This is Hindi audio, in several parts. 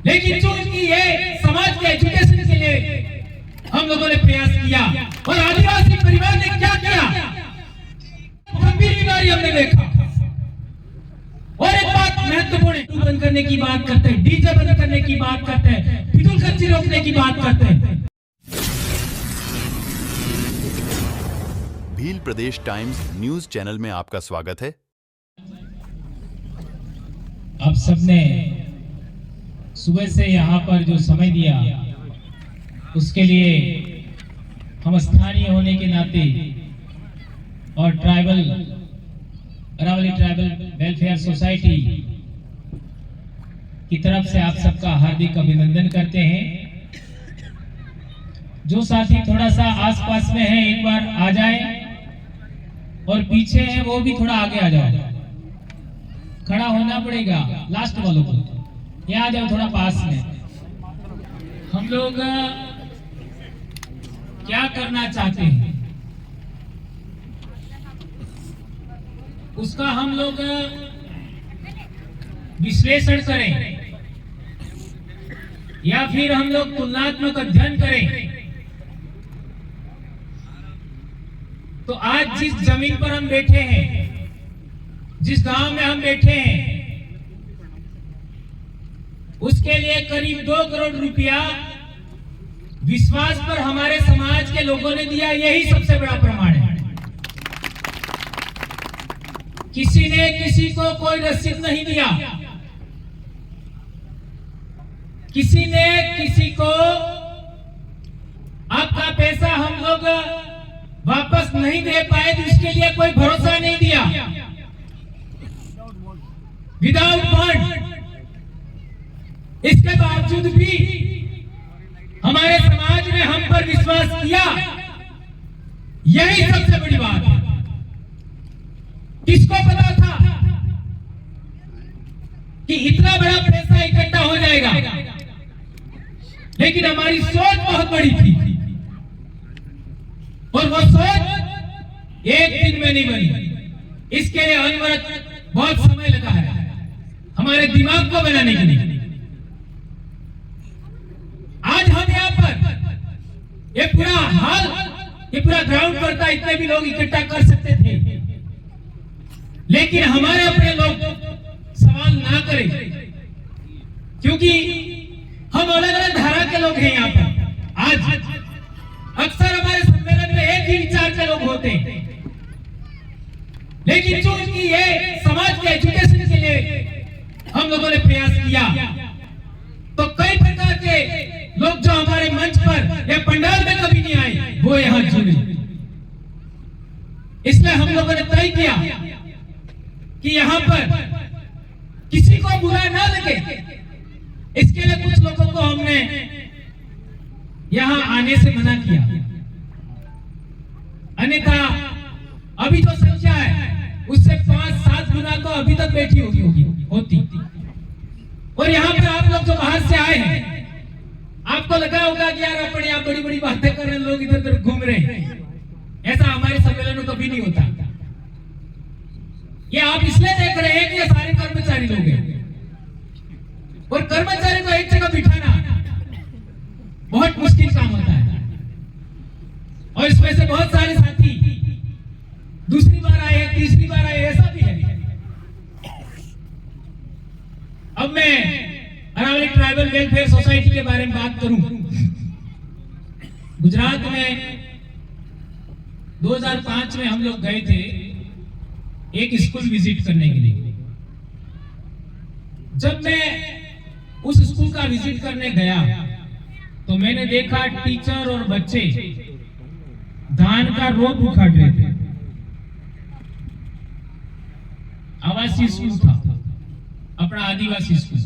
लेकिन चूंकि ये समाज के एजुकेशन के लिए हम लोगों ने प्रयास किया और आदिवासी परिवार ने क्या किया, गंभीर बीमारी हमने देखा। और एक बात महत्वपूर्ण है, बंद करने की बात करते हैं, डीजे बंद करने की बात करते हैं, फिजूल खर्ची रोकने की बात करते हैं। भील प्रदेश टाइम्स न्यूज चैनल में आपका स्वागत है। आप सबने सुबह से यहाँ पर जो समय दिया उसके लिए हम स्थानीय होने के नाते और अरावली ट्राइबल वेलफेयर सोसाइटी की तरफ से आप सबका हार्दिक अभिनंदन करते हैं। जो साथी थोड़ा सा आसपास में है एक बार आ जाए और पीछे है वो भी थोड़ा आगे आ जाओ, खड़ा होना पड़ेगा। लास्ट वालों को यहाँ आ जाओ थोड़ा पास में। हम लोग क्या करना चाहते हैं उसका हम लोग विश्लेषण करें या फिर हम लोग तुलनात्मक अध्ययन करें। तो आज जिस जमीन पर हम बैठे हैं, जिस गांव में हम बैठे हैं, उसके लिए करीब 2 करोड़ रुपया विश्वास पर हमारे समाज के लोगों ने दिया। यही सबसे बड़ा प्रमाण है। किसी ने किसी को कोई रसीद नहीं दिया, किसी ने किसी को आपका पैसा हम लोग वापस नहीं दे पाए तो इसके लिए कोई भरोसा नहीं दिया। विदाउट बॉन्ड, इसके बावजूद भी हमारे समाज ने हम पर विश्वास किया। यही सबसे बड़ी बात है। किसको पता था कि इतना बड़ा पैसा इकट्ठा हो जाएगा, लेकिन हमारी सोच बहुत बड़ी थी और वो सोच एक दिन में नहीं बनी। इसके लिए अनवरत बहुत समय लगा है हमारे दिमाग को बनाने के लिए। आज हम यहाँ पर ये पूरा ग्राउंड करता इतने भी लोग इकट्ठा कर सकते थे, लेकिन हमारे अपने लोग सवाल ना करें, क्योंकि हम अलग अलग धारा के लोग हैं यहाँ पर। आज अक्सर हमारे सम्मेलन में एक ही विचार के लोग होते हैं, लेकिन चूंकि ये समाज के एजुकेशन के लिए हम लोगों ने प्रयास किया, तो कई प्रकार के लोग जो हमारे मंच पर या पंडाल में कभी नहीं आए वो यहाँ जुड़े। इसलिए हम लोगों ने तय किया कि यहाँ पर किसी को बुरा ना लगे, इसके लिए कुछ लोगों को हमने यहाँ आने से मना किया। अन्यथा अभी जो संख्या है उससे 5-7 गुना तो अभी तक बैठी होती। और यहाँ पर आप लोग जो बाहर से आए हैं, आपको लगा होगा कि यार अपने यहाँ बड़ी बड़ी बातें कर रहे लोग इधर उधर घूम रहे हैं। ऐसा हमारे सम्मेलन में कभी नहीं होता। ये आप इसलिए देख रहे हैं कि ये सारे कर्मचारी लोग हैं, और कर्मचारी को एक जगह बिठाना बहुत मुश्किल काम होता है। और इसमें से बहुत सारे साथी दूसरी बार आए हैं, तीसरी बार आए, ऐसा भी है। अब मैं अरावली ट्राइबल वेलफेयर सोसाइटी के बारे में बात करूं। गुजरात में 2005 में हम लोग गए थे एक स्कूल विजिट करने के लिए। जब मैं उस स्कूल का विजिट करने गया तो मैंने देखा टीचर और बच्चे धान का रोप उखाड़ रहे थे। आवासीय स्कूल था, अपना आदिवासी स्कूल।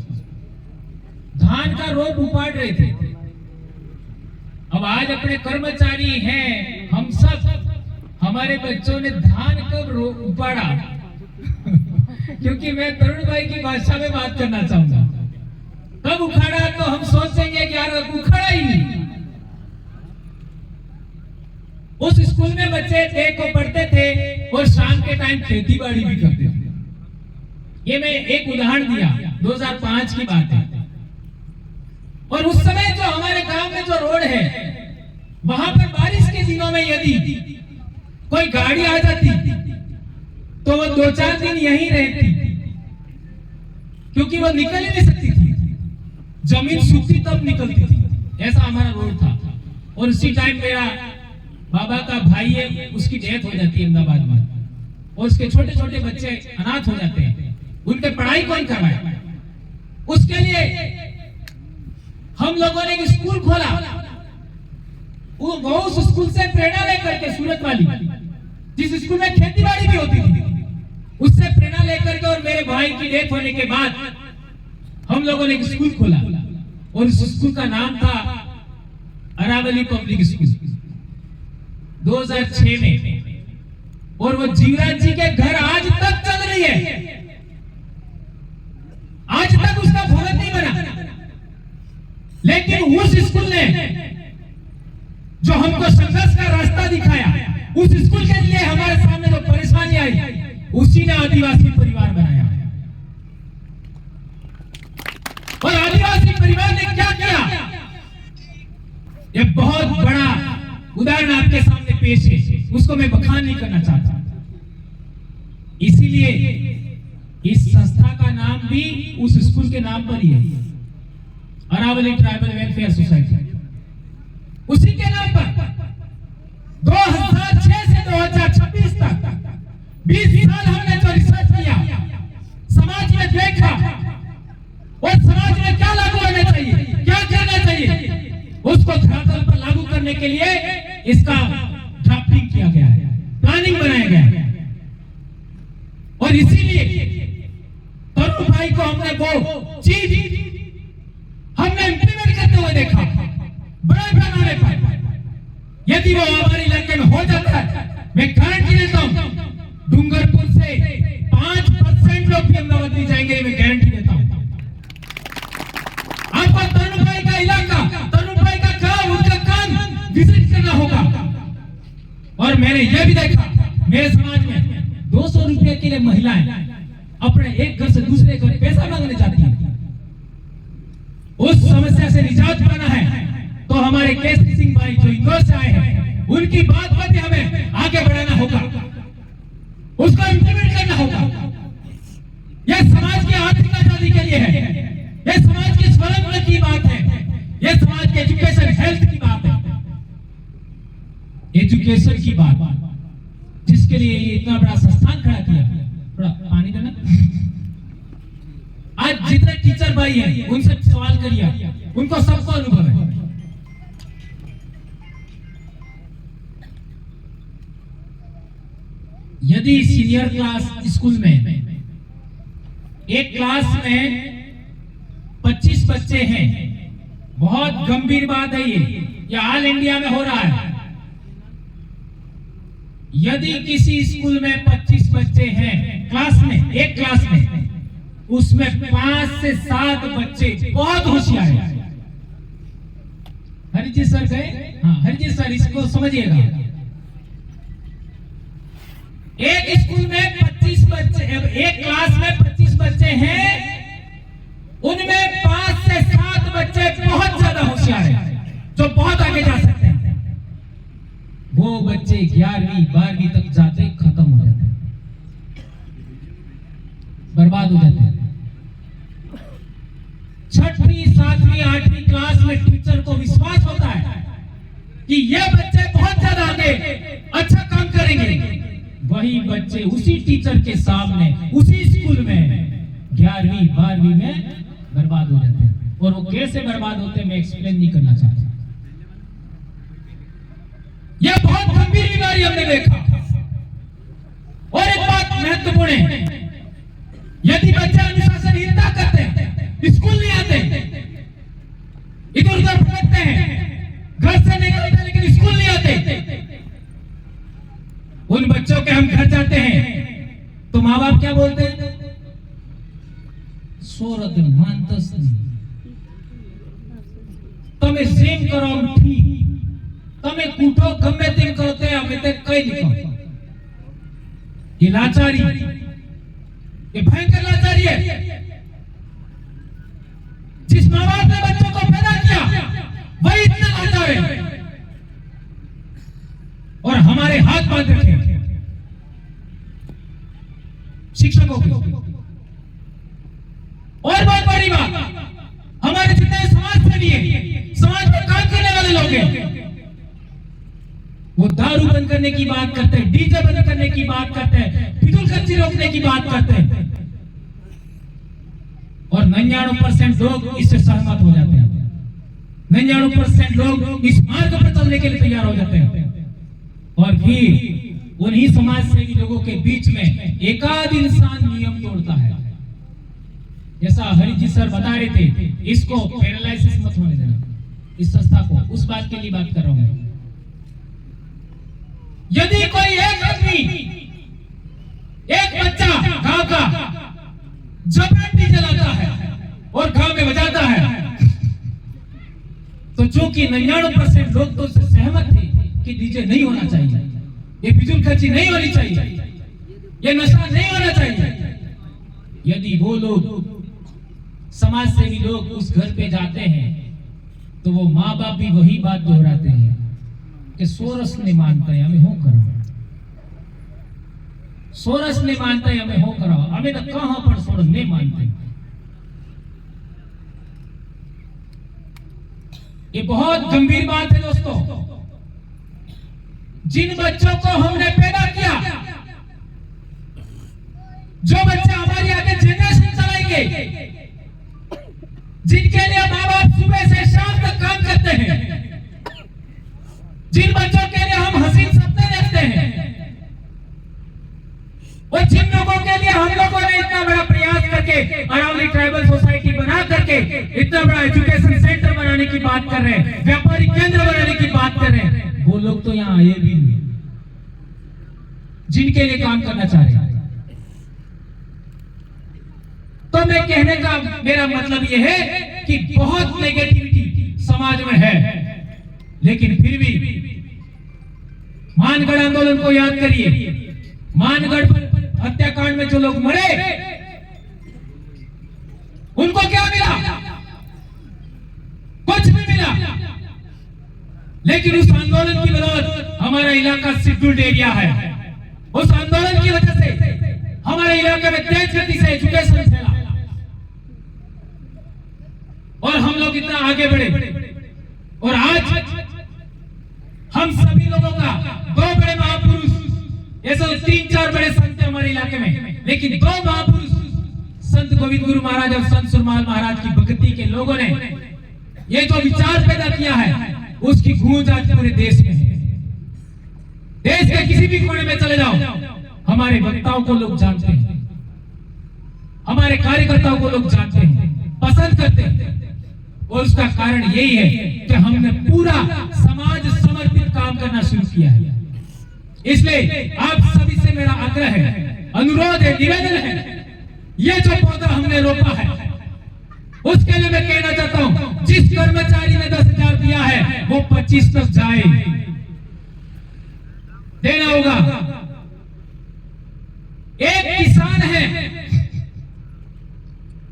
धान का रोप उपाड़ रहे थे। अब आज अपने कर्मचारी हैं हम सब, हमारे बच्चों ने धान कब उपाड़ा क्योंकि मैं तरुण भाई की भाषा में बात करना चाहूंगा। कब उखाड़ा तो हम सोचेंगे कि यार उखाड़ा ही नहीं। उस स्कूल में बच्चे डे को पढ़ते थे और शाम के टाइम खेती बाड़ी भी करते थे। ये मैं एक उदाहरण दिया, 2005 की बात है। और उस समय जो हमारे गांव में जो रोड है वहां पर बारिश के दिनों में यदि कोई गाड़ी आ जाती तो वो 2-4 दिन यहीं रहती, क्योंकि वो निकल ही नहीं सकती थी, जमीन सूखती तब निकलती थी। ऐसा हमारा रोड था। और उसी टाइम मेरा बाबा का भाई है, उसकी डेथ हो जाती है अहमदाबाद में, और उसके छोटे छोटे बच्चे अनाथ हो जाते हैं। उनके पढ़ाई कौन करवाए? उसके लिए हम लोगों ने एक स्कूल खोला। वो उस स्कूल से प्रेरणा लेकर के, सूरत वाली जिस स्कूल में खेती बाड़ी भी होती थी, उससे प्रेरणा लेकर के, और मेरे भाई की डेथ होने के बाद हम लोगों ने एक स्कूल खोला, और उस स्कूल का नाम था अरावली पब्लिक स्कूल 2006 में। और वो जीवराज जी के घर आज तक चल रही है, आज तक उसका भवन नहीं बना। लेकिन उस स्कूल ने जो हमको संघर्ष का रास्ता दिखाया, उस स्कूल के लिए हमारे सामने जो परेशानी आई, उसी ने आदिवासी परिवार बनाया। और आदिवासी परिवार ने क्या किया, ये बहुत बड़ा उदाहरण आपके सामने पेश है, उसको मैं बखान नहीं करना चाहता। इसीलिए इस संस्था का नाम भी उस स्कूल के नाम पर ही है, अरावली ट्राइबल वेलफेयर सोसाइटी, उसी के नाम पर 2006 से 2026 तक 20 साल हमने जो रिसर्च किया, समाज में देखा, और समाज में क्या लागू होना चाहिए, क्या करना चाहिए, उसको धरातल पर लागू करने के लिए इसका ड्राफ्टिंग किया गया है, प्लानिंग बनाया गया है। और इसीलिए तरुण भाई को हमने वो चीज हमने इंप्लीमेंट करते हुए देखा बड़े पैमाने पर। यदि वो हमारे इलाके में हो जाता है, मैं गारंटी देता हूं, डूंगरपुर से 5% लोग भी अहमदाबाद नहीं जाएंगे, मैं गारंटी देता हूं। आपको तरुण भाई का इलाका, तरुण भाई का गांव, उनका काम विजिट करना होगा। और मैंने यह भी देखा, मेरे समाज में 200 रुपए के लिए महिलाएं अपने एक घर से दूसरे घर पैसा मांगने जाती है। उस समस्या से निजात पाना है तो हमारे केसरी सिंह भाई जो इंदौर से आए हैं, उनकी बात पर भी हमें आगे बढ़ाना होगा, उसको इंप्लीमेंट करना होगा। यह समाज की आर्थिक आजादी के लिए है, यह समाज की स्वतंत्रता की बात है, यह समाज के एजुकेशन हेल्थ की बात है, एजुकेशन की बात, जिसके लिए ये इतना बड़ा संस्थान खड़ा किया। थोड़ा पानी देना। आज जितने टीचर भाई हैं उनसे सवाल करिए, उनको सबको अनुभव है। यदि सीनियर क्लास स्कूल में एक क्लास में 25 बच्चे हैं, बहुत गंभीर बात है ये ऑल इंडिया में हो रहा है। यदि किसी स्कूल में 25 बच्चे हैं क्लास में, एक क्लास में, उसमें 5 से 7 बच्चे बहुत होशियार हैं। हरिजी सर गए? हाँ, हरिजी सर इसको समझिएगा। एक स्कूल में 25 बच्चे, एक क्लास में 25 बच्चे हैं, उनमें 5 से 7 बच्चे बहुत ज्यादा होशियार हैं, जो बहुत आगे जा सकते हैं। वो बच्चे 11वीं 12वीं तक जाते खत्म हो जाते हैं, बर्बाद हो जाते हैं। 6वीं 7वीं 8वीं क्लास में टीचर को विश्वास होता है कि ये बच्चे बहुत ज्यादा आगे अच्छा काम करेंगे। वही बच्चे उसी टीचर के सामने उसी स्कूल में 11वीं 12वीं में बर्बाद हो जाते हैं। और वो कैसे बर्बाद होते हैं मैं एक्सप्लेन नहीं करना चाहता। यह बहुत गंभीर बीमारी हमने देखा। और एक बात महत्वपूर्ण है, यदि बच्चे अनुशासनहीनता करते हैं, स्कूल नहीं आते, इधर उधर भटकते हैं, घर से निकलते हैं लेकिन स्कूल नहीं आते, उन बच्चों के हम घर जाते हैं तो माँ बाप क्या बोलते हैं? सोरत मानतस तमे सेम करो ठीक, तमे कूटो गमे तेम करो ते અમે તે કઈ નહીં કહો। ये लाचारी, ये भयंकर लाचारी है। जिस माँ बाप ने बच्चों को पैदा किया बांध रखे हैं शिक्षकों की। और बहुत बड़ी बात, हमारे जितने समाज सेवी हैं, समाज में काम करने वाले लोग हैं, वो दारू बंद करने की बात करते हैं, डीजे बंद करने की बात करते हैं, फिजूलखर्ची रोकने की बात करते हैं, और 99% लोग इससे सहमत हो जाते हैं। 99% लोग इस मार्ग पर चलने के लिए तैयार हो जाते हैं। और फिर उन्हीं समाज सेवी लोगों के बीच में एकाध इंसान नियम तोड़ता है। जैसा हरि जी सर बता रहे थे, इसको पैरालाइसिस मत होने देना, इस संस्था को, उस बात के लिए बात कर रहा हूं मैं। यदि कोई एक आदमी, एक बच्चा गांव का जबरन डीजे लाता है और गांव में बजाता है, तो चूंकि 99% लोग तो उससे सहमत थे कि डीजे नहीं होना चाहिए, ये फिजूलखर्ची नहीं होनी चाहिए, ये नशा नहीं होना चाहिए, यदि वो लोग समाज सेवी लोग उस घर पे जाते हैं तो वो माँ बाप भी वही बात दोहराते हैं कि सोरस ने मानता है, हमें हो करो, सोरस ने मानता है, हमें हो करो, हमें तो कहां पर सोरस नहीं मानते। ये बहुत गंभीर बात है दोस्तों। जिन बच्चों को हमने पैदा किया, जो बच्चे हमारी आगे जनरेशन चलाएंगे, जिनके लिए माँ बाप सुबह से शाम तक काम करते हैं, जिन बच्चों के लिए हम हसीन सपने देखते हैं, और जिन लोगों के लिए हम लोगों ने इतना बड़ा प्रयास करके अरावली ट्राइबल सोसाइटी बना करके इतना बड़ा एजुकेशन सेंटर बनाने की बात कर रहे हैं, व्यापारी केंद्र बनाने की बात कर रहे हैं, वो लोग तो यहाँ आए भी नहीं जिनके लिए काम करना चाह रहे हैं। तो मैं कहने का मेरा मतलब यह है कि बहुत नेगेटिविटी समाज में है, लेकिन फिर भी मानगढ़ आंदोलन को याद करिए। मानगढ़ हत्याकांड में जो लोग मरे, उनको क्या मिला? कुछ भी मिला, लेकिन उस आंदोलन की बदौलत हमारा इलाका शेड्यूल्ड एरिया है। उस आंदोलन की वजह से हमारे इलाके में तेज गति से एजुकेशन फैला और हम लोग इतना आगे बढ़े। और आज हम सभी लोगों का दो बड़े महापुरुष, ऐसे 3-4 बड़े संत हमारे इलाके में, लेकिन दो महापुरुष संत गोविंद गुरु महाराज और संत सुरमाल महाराज की भक्ति के लोगों ने ये जो विचार पैदा किया है, उसकी गूंज आज पूरे देश में है। देश के किसी भी कोने में चले जाओ, हमारे वक्ताओं को लोग जानते हैं, हमारे कार्यकर्ताओं को लोग जानते हैं, पसंद करते हैं। और उसका कारण यही है कि हमने पूरा समाज समर्पित काम करना शुरू किया है। इसलिए आप सभी से मेरा आग्रह है, अनुरोध है, निवेदन है, ये जो पौधा हमने रोपा है, उसके लिए मैं कहना चाहता हूं, जिस कर्मचारी ने 10,000 दिया है वो 25 तक जाए, देना होगा। एक किसान है,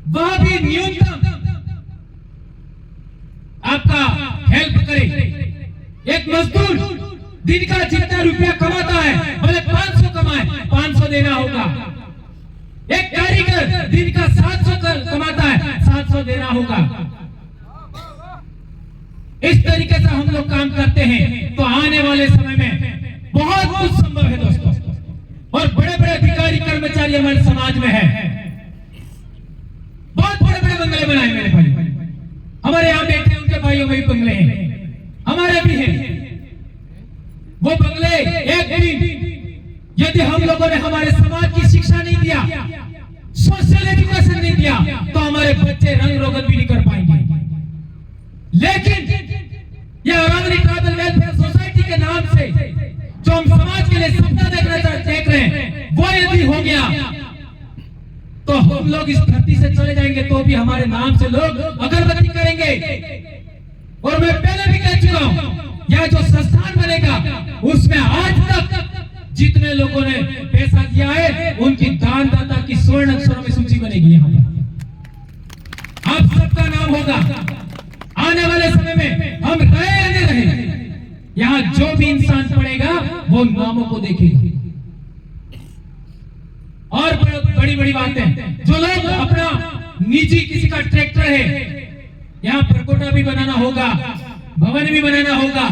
वह भी न्यूनतम आपका हेल्प करे। एक मजदूर दिन का जितना रुपया कमाता है, भले 500 कमाए, 500 देना होगा। एक कारीगर दिन का 700 कमाता है, 700 देना होगा। इस तरीके से हम लोग काम करते हैं तो आने वाले समय में बहुत कुछ संभव है दोस्तों। और बड़े बड़े अधिकारी कर्मचारी हमारे समाज में है, बहुत बड़े बड़े बंगले बनाए मेरे भाई, हमारे यहाँ बैठे उनके भाइयों में भी बंगले हैं, हमारे भी हैं। वो बंगले एक दिन यदि हम लोगों ने हमारे समाज की शिक्षा नहीं दिया, सोशल एजुकेशन नहीं दिया, तो हमारे बच्चे रंग रोगन भी नहीं कर पाएंगे। लेकिन ये अरावली ट्राइबल वेलफेयर सोसाइटी के नाम से जो हम समाज के लिए सपना देख रहे हैं, वो यदि हो गया तो हम लोग इस धरती से चले जाएंगे तो भी हमारे नाम से लोग अगरबत्ती करेंगे। और मैं पहले भी कह चुका हूं, यह जो संस्थान बनेगा उसमें आज तक जितने लोगों ने पैसा दिया है, उनकी दानदाता की स्वर्ण अक्षरों में सूची बनेगी। यहाँ पर आप सबका नाम होगा। आने वाले समय में हम रहे या नहीं रहे, यहाँ जो भी इंसान पढ़ेगा वो नामों को देखेगा। और बड़ी बड़ी बातें, जो लोग अपना निजी किसी का ट्रैक्टर है, यहाँ प्रकोटा भी बनाना होगा, भवन भी बनाना होगा,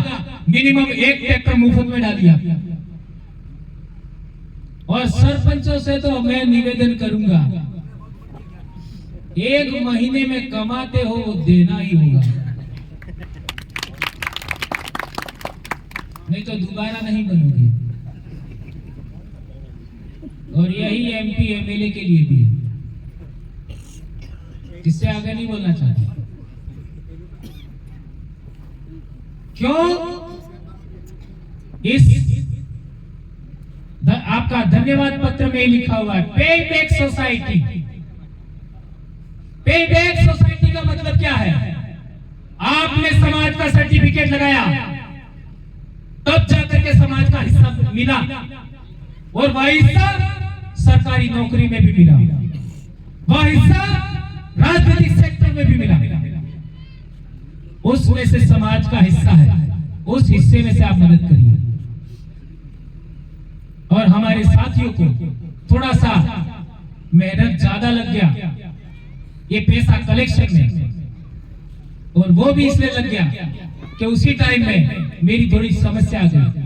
मिनिमम 1 ट्रैक्टर मुफ्त में डालिए। और सरपंचों से तो मैं निवेदन करूंगा, 1 महीने में कमाते हो वो देना ही होगा, नहीं तो दोबारा नहीं बनोगे। और यही एमपी एमएलए के लिए भी है, इससे आगे नहीं बोलना चाहता। क्यों? आपका धन्यवाद पत्र में लिखा हुआ है पे बैक सोसाइटी। पे बैक सोसाइटी का मतलब क्या है? आपने समाज का सर्टिफिकेट लगाया, तब जाकर के समाज का हिस्सा मिला, और वह हिस्सा सरकारी नौकरी में भी मिला, वह हिस्सा राजनीतिक सेक्टर में भी मिला। उसमें से समाज का हिस्सा है, उस हिस्से में से आप मदद करिए। और हमारे साथियों को थोड़ा सा मेहनत ज्यादा लग गया ये पैसा कलेक्शन में, और वो भी इसलिए लग गया कि उसी टाइम में मेरी थोड़ी समस्या आ गई,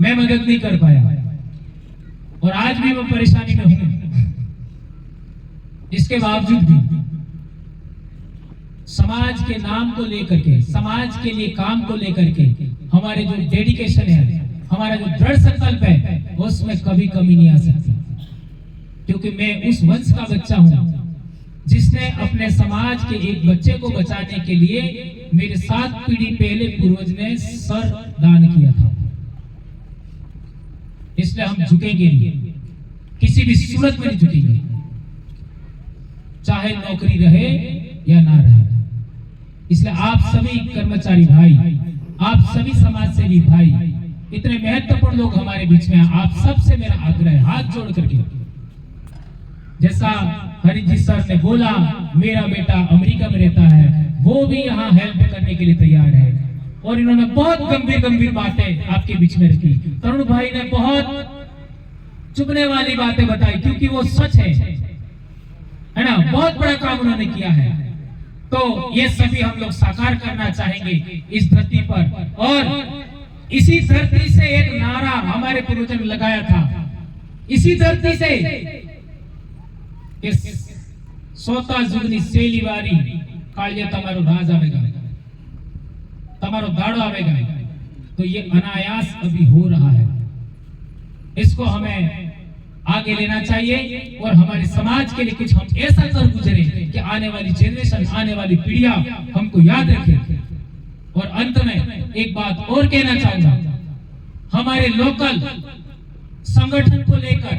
मैं मदद नहीं कर पाया, और आज भी मैं परेशानी में हूं। इसके बावजूद भी समाज के नाम को लेकर के, समाज के लिए काम को लेकर के हमारे जो डेडिकेशन है, हमारा जो दृढ़ संकल्प है, उसमें कभी कमी नहीं आ सकती। क्योंकि मैं उस वंश का बच्चा हूं जिसने अपने समाज के एक बच्चे को बचाने के लिए मेरे 7 पीढ़ी पहले पूर्वज ने सर दान किया था। इसलिए हम झुकेंगे नहीं, किसी भी सूरत में नहीं झुकेंगे, चाहे नौकरी रहे या ना रहे। इसलिए आप सभी कर्मचारी भाई, आप सभी समाज सेवी भाई, इतने महत्वपूर्ण लोग हमारे बीच में, आप सबसे मेरा आग्रह है, हाथ जोड़ करके, जैसा हरि जी सर ने बोला, मेरा बेटा अमेरिका में रहता है, वो भी यहाँ हेल्प करने के लिए तैयार है, और इन्होंने बहुत गंभीर गंभीर बातें आपके बीच में रखी। तरुण भाई ने बहुत चुभने वाली बातें बताई, क्योंकि वो सच है ना, बहुत बड़ा काम उन्होंने किया है। तो ये सभी हम लोग साकार करना चाहेंगे इस धरती पर, और इसी धरती से एक नारा हमारे पूर्वजों ने लगाया था, इसी धरती से सोता जुगनी सेली वारी कालिया तमारो राज आवेगा, तमारो दाड़ो आवेगा। तो ये अनायास अभी हो रहा है, इसको हमें आगे लेना चाहिए, और हमारे समाज के लिए कुछ हम ऐसा कर गुजरे कि आने वाली जनरेशन, आने वाली पीढ़ियां हमको याद रखे। और अंत में एक बात और कहना चाहूंगा, हमारे लोकल संगठन को लेकर,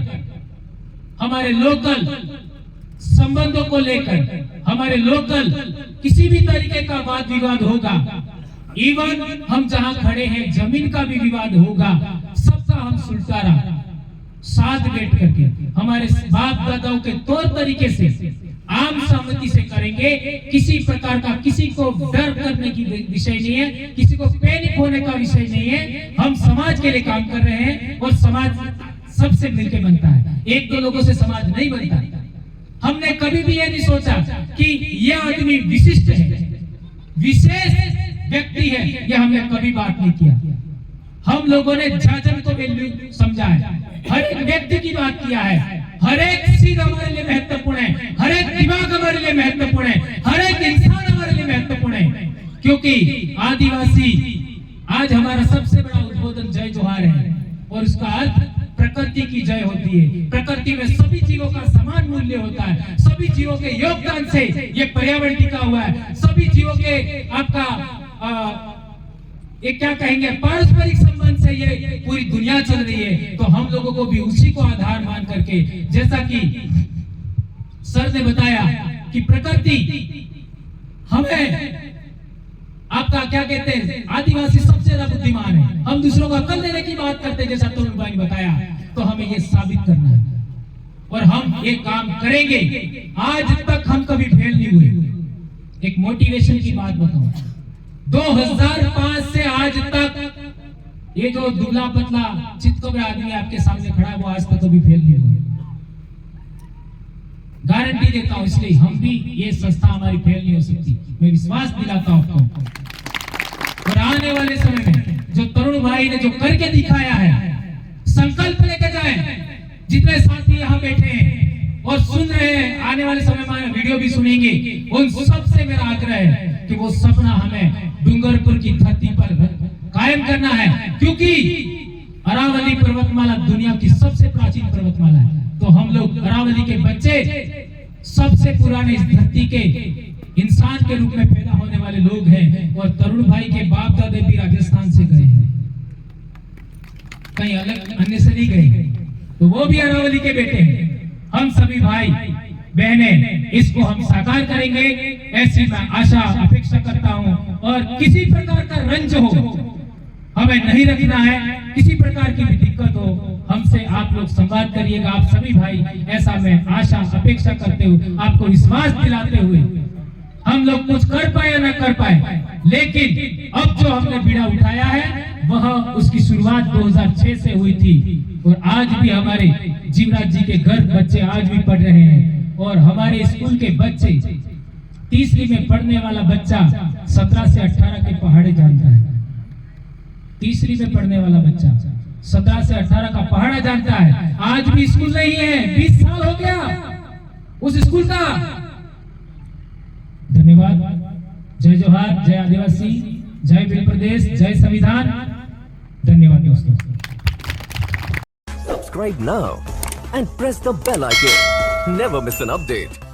हमारे लोकल संबंधों को लेकर, हमारे लोकल किसी भी तरीके का वाद विवाद होगा, इवन हम जहां खड़े हैं जमीन का भी विवाद होगा, सबका हम सुलटारा साथ बैठ करके हमारे बाप दादाओं के तौर तरीके से आम सहमति से करेंगे। किसी प्रकार का किसी को डर करने की विषय नहीं है, किसी को पैनिक होने का विषय नहीं है। हम समाज के लिए काम कर रहे हैं, और समाज सबसे मिलकर बनता है, 1-2 लोगों से समाज नहीं बनता। हमने कभी भी ये नहीं सोचा कि ये आदमी विशिष्ट है, विशेष व्यक्ति है, ये हमने कभी बात नहीं किया। हम लोगों ने जाजन को वैल्यू समझा है, हर एक व्यक्ति की बात किया है, हर एक चीज हमारे लिए महत्वपूर्ण है, हर एक दिमाग हमारे लिए महत्वपूर्ण है, हर एक इंसान हमारे लिए महत्वपूर्ण है। क्योंकि आदिवासी आज हमारा सबसे बड़ा उद्बोधन जय जोहार है, और उसका अर्थ प्रकृति की जय होती है। प्रकृति में सभी जीवों का समान मूल्य होता है, सभी जीवों के योगदान से ये पर्यावरण टिका हुआ है, सभी जीवों के आपका ये क्या कहेंगे पारस्परिक संबंध से ये पूरी दुनिया चल रही है। तो हम लोगों को भी उसी को आधार मान करके, जैसा कि सर ने बताया कि प्रकृति हमें, आपका क्या कहते हैं, आदिवासी सबसे ज्यादा बुद्धिमान है, हम दूसरों का अकल लेने की बात करते हैं, जैसा तरुण भाई ने बताया। तो हमें ये साबित करना है, और हम ये काम करेंगे। आज तक हम कभी फेल नहीं हुए। एक मोटिवेशन की बात बताऊं, 2005 से आज तक ये जो दुबला पतला चितकबरा आदमी आपके सामने खड़ा है वो आज तक कभी फेल नहीं हुआ। गारंटी देता हूं, इसलिए हम भी, ये संस्था हमारी फेल नहीं हो सकती, मैं विश्वास दिलाता हूं आपको। और आने वाले समय में जो तरुण भाई ने जो करके दिखाया है, संकल्प लेके जाए। जितने साथी यहाँ बैठे हैं और सुन रहे हैं, आने वाले समय में वीडियो भी सुनेंगे, उन सबसे मेरा आग्रह है कि वो सपना हमें डूंगरपुर की धरती पर कायम करना है, क्योंकि अरावली पर्वतमाला दुनिया की सबसे प्राचीन पर्वतमाला है। तो हम लोग अरावली के बच्चे सबसे पुराने इस धरती के इंसान के रूप में पैदा होने वाले लोग हैं। और तरुण भाई के बाप दादे भी राजस्थान से गए हैं, कहीं अलग अन्य से नहीं गए, तो वो भी अरावली के बेटे हैं। हम सभी भाई बहनें इसको हम साकार करेंगे, ऐसी मैं आशा अपेक्षा करता हूं। और किसी प्रकार का रंज हो हमें नहीं रखना है, किसी प्रकार की भी दिक्कत हो हमसे आप लोग संवाद करिएगा, आप सभी भाई, ऐसा मैं आशा अपेक्षा करते हुए, आपको विश्वास दिलाते हुए, हम लोग कुछ कर पाए या ना कर पाए, लेकिन अब जो हमने बीड़ा उठाया है वह उसकी शुरुआत 2006 से हुई थी। और आज भी हमारे जीवराज जी के घर बच्चे आज भी पढ़ रहे हैं। और हमारे स्कूल के बच्चे, तीसरी में पढ़ने वाला बच्चा 17 से 18 के पहाड़े जानता है। तीसरी में पढ़ने वाला बच्चा 17 से 18 का पहाड़ा जानता है। आज भी स्कूल नहीं है, 20 साल हो गया उस स्कूल का। धन्यवाद। जय जोहार, जय आदिवासी, जय बिल प्रदेश, जय संविधान। धन्यवाद दोस्तों। Subscribe now and press the bell icon. Never miss an update.